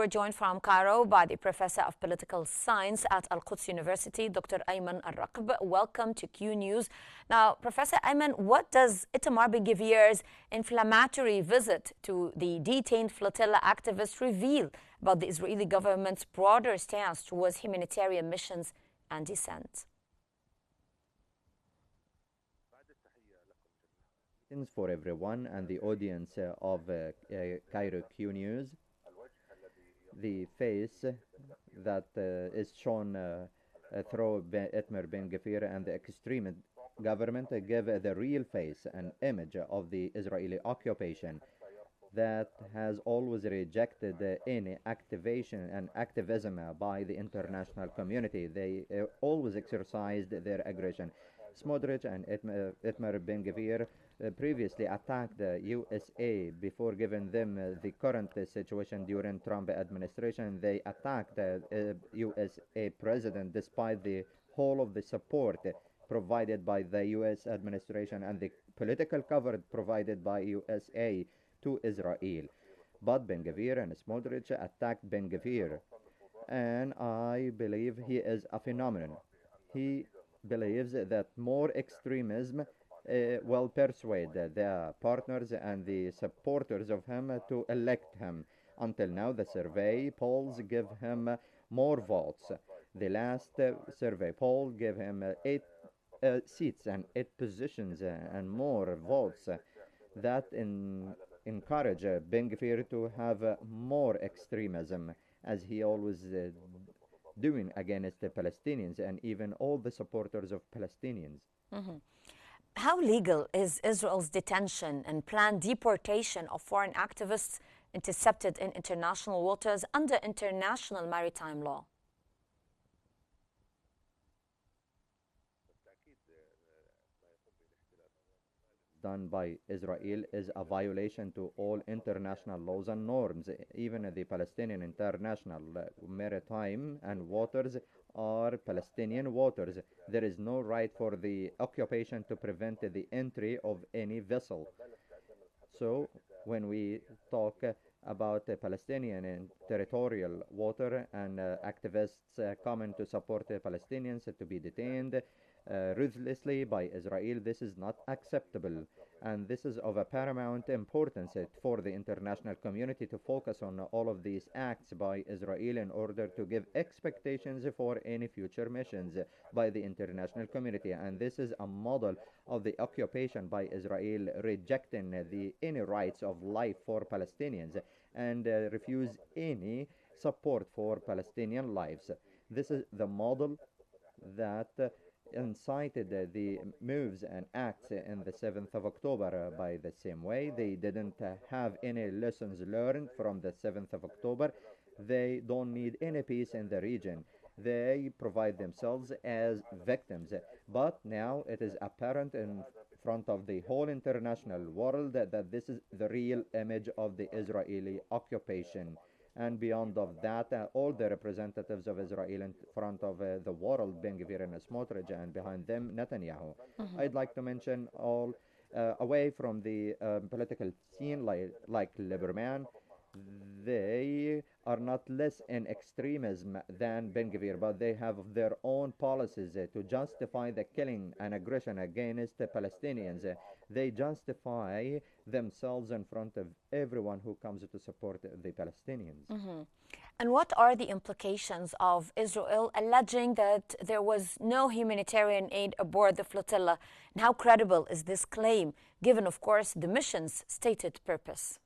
we're joined from Cairo by the Professor of Political Science at Al-Quds University, Dr. Ayman AlReqb. Welcome to Q News. Now, Professor Ayman, what does Itamar Ben-Gvir's inflammatory visit to the detained flotilla activists reveal about the Israeli government's broader stance towards humanitarian missions and dissent? For everyone and the audience of Cairo Q News. The face that is shown through Itamar Ben-Gvir and the extremist government give the real face and image of the Israeli occupation that has always rejected any activation and activism by the international community. They always exercised their aggression. Smotrich and Itamar Ben-Gvir previously attacked the USA before giving them the current situation during Trump administration. They attacked the USA president despite the whole of the support provided by the US administration and the political cover provided by USA to Israel. But Ben-Gvir and Smotrich attacked Ben-Gvir, and I believe he is a phenomenon. He believes that more extremism will persuade the partners and the supporters of him to elect him. Until now, the survey polls give him more votes. The last survey poll gave him 8 seats and 8 positions and more votes. That encourage Ben-Gvir to have more extremism, as he always doing against the Palestinians and even all the supporters of Palestinians. Mm-hmm. How legal is Israel's detention and planned deportation of foreign activists intercepted in international waters under international maritime law? Done by Israel is a violation to all international laws and norms. Even the Palestinian international maritime and waters are Palestinian waters. There is no right for the occupation to prevent the entry of any vessel. So when we talk about Palestinian and territorial water and activists coming to support the Palestinians to be detained ruthlessly by Israel, this is not acceptable, and this is of a paramount importance for the international community to focus on all of these acts by Israel in order to give expectations for any future missions by the international community. And this is a model of the occupation by Israel rejecting any rights of life for Palestinians and refuse any support for Palestinian lives. This is the model that incited the moves and acts in the 7th of October by the same way. They didn't have any lessons learned from the 7th of October. They don't need any peace in the region. They provide themselves as victims. But now it is apparent in front of the whole international world that this is the real image of the Israeli occupation. And beyond of that, all the representatives of Israel in front of the world, Ben-Gvir and Smotrich, and behind them, Netanyahu. Mm-hmm. I'd like to mention all away from the political scene, like Lieberman. They are not less in extremism than Ben-Gvir, but they have their own policies to justify the killing and aggression against the Palestinians. They justify themselves in front of everyone who comes to support the Palestinians. Mm-hmm. And what are the implications of Israel alleging that there was no humanitarian aid aboard the flotilla? And how credible is this claim, given, of course, the mission's stated purpose?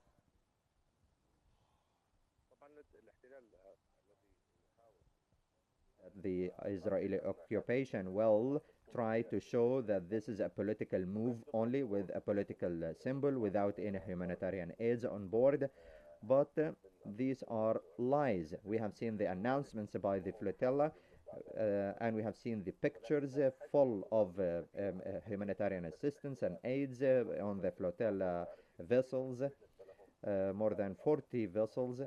The Israeli occupation will try to show that this is a political move only with a political symbol without any humanitarian aids on board. But these are lies. We have seen the announcements by the flotilla and we have seen the pictures full of humanitarian assistance and aids on the flotilla vessels, more than 40 vessels.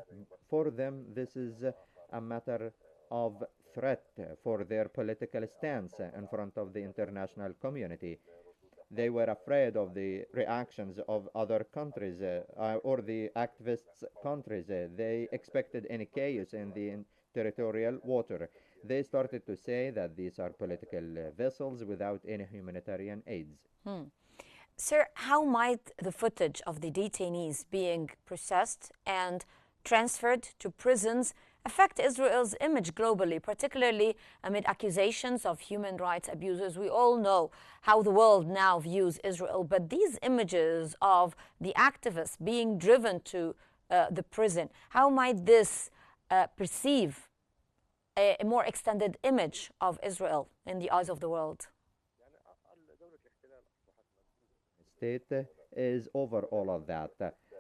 For them, this is a matter of threat for their political stance in front of the international community. They were afraid of the reactions of other countries or the activists' countries. They expected any chaos in the territorial water. They started to say that these are political vessels without any humanitarian aids. Sir, how might the footage of the detainees being processed and transferred to prisons affect Israel's image globally, particularly amid accusations of human rights abuses? We all know how the world now views Israel, but these images of the activists being driven to the prison, how might this perceive a more extended image of Israel in the eyes of the world? State is over all of that,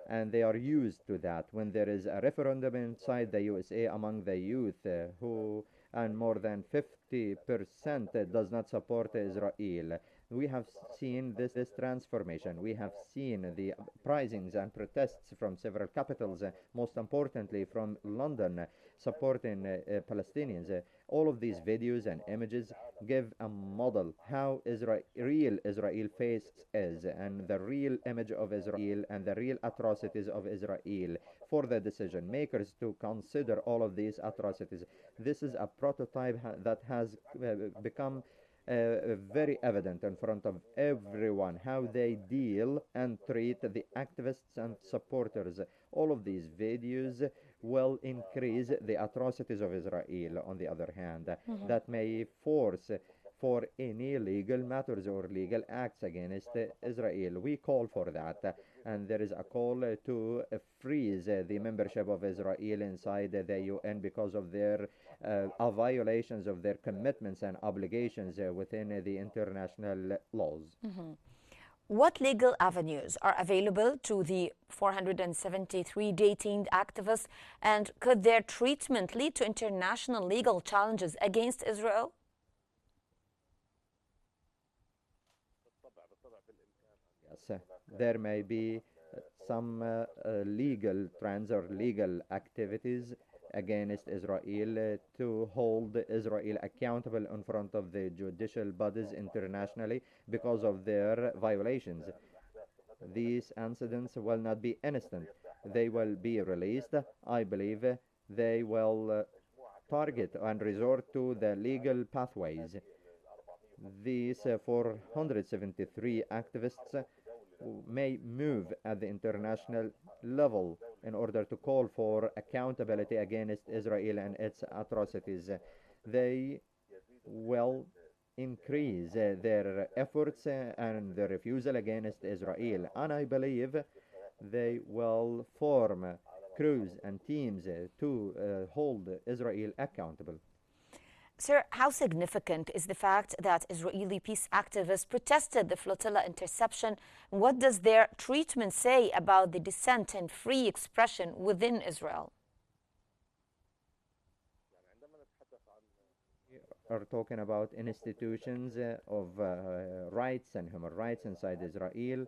and they are used to that. When there is a referendum inside the USA among the youth who and more than 50% does not support Israel, we have seen this transformation. We have seen the uprisings and protests from several capitals, most importantly from London, supporting Palestinians. All of these videos and images give a model how real Israel face is, and the real image of Israel and the real atrocities of Israel for the decision makers to consider all of these atrocities. This is a prototype that has become very evident in front of everyone, how they deal and treat the activists and supporters. All of these videos will increase the atrocities of Israel, on the other hand, that may force for any legal matters or legal acts against Israel. We call for that, and there is a call to freeze the membership of Israel inside the UN because of their violations of their commitments and obligations within the international laws. What legal avenues are available to the 473 detained activists, and could their treatment lead to international legal challenges against Israel? Yes, there may be some legal trends or legal activities against Israel to hold Israel accountable in front of the judicial bodies internationally because of their violations. These incidents will not be innocent. They will be released. I believe they will target and resort to the legal pathways. These 473 activists may move at the international level in order to call for accountability against Israel and its atrocities. They will increase their efforts and their refusal against Israel, and I believe they will form crews and teams to hold Israel accountable. Sir, how significant is the fact that Israeli peace activists protested the flotilla interception? What does their treatment say about the dissent and free expression within Israel? We are talking about institutions of rights and human rights inside Israel.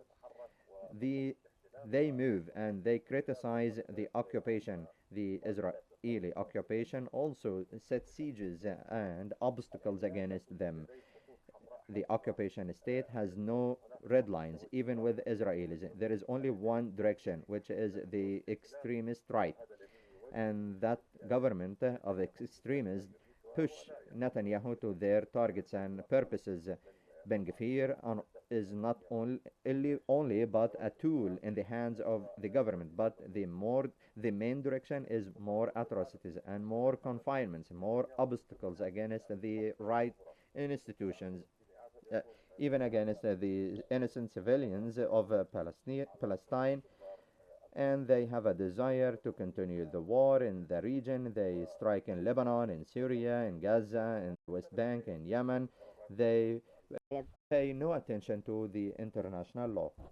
They move and they criticize the occupation, the Israeli occupation also set sieges and obstacles against them. The occupation state has no red lines, even with Israelis. There is only one direction, which is the extremist right. And that government of extremists push Netanyahu to their targets and purposes. Ben Gvir is not only but a tool in the hands of the government, but the main direction is more atrocities and more confinements, more obstacles against the right institutions, even against the innocent civilians of Palestine. And they have a desire to continue the war in the region. They strike in Lebanon, in Syria, in Gaza, in the West Bank, in Yemen. They pay no attention to the international law.